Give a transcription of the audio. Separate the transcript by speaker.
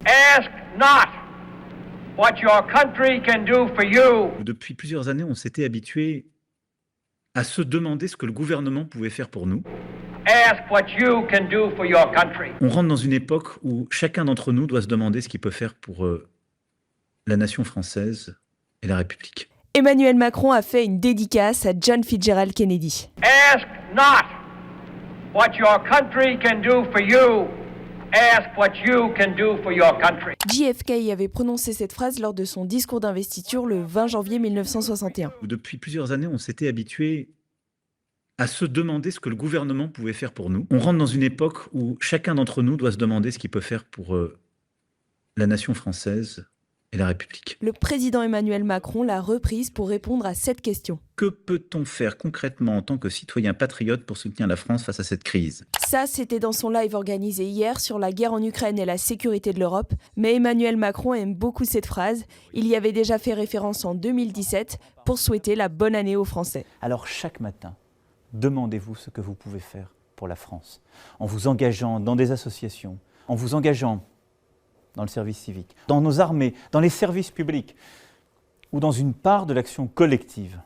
Speaker 1: Ask not what your country can do for you.
Speaker 2: Depuis plusieurs années, on s'était habitué à se demander ce que le gouvernement pouvait faire pour nous.
Speaker 1: Ask what you can do for your country.
Speaker 2: On rentre dans une époque où chacun d'entre nous doit se demander ce qu'il peut faire pour la nation française et la République.
Speaker 3: Emmanuel Macron a fait une dédicace à John Fitzgerald Kennedy.
Speaker 1: Ask not what your country can do for you. Ask what you can do for your country.
Speaker 3: JFK avait prononcé cette phrase lors de son discours d'investiture le 20 janvier 1961.
Speaker 2: Depuis plusieurs années, on s'était habitué à se demander ce que le gouvernement pouvait faire pour nous. On rentre dans une époque où chacun d'entre nous doit se demander ce qu'il peut faire pour la nation française et la République.
Speaker 3: Le président Emmanuel Macron l'a reprise pour répondre à cette question.
Speaker 2: Que peut-on faire concrètement en tant que citoyen patriote pour soutenir la France face à cette crise ?
Speaker 3: Ça, c'était dans son live organisé hier sur la guerre en Ukraine et la sécurité de l'Europe. Mais Emmanuel Macron aime beaucoup cette phrase. Il y avait déjà fait référence en 2017 pour souhaiter la bonne année aux Français.
Speaker 4: Alors chaque matin, demandez-vous ce que vous pouvez faire pour la France, en vous engageant dans des associations, en vous engageant dans le service civique, dans nos armées, dans les services publics ou dans une part de l'action collective.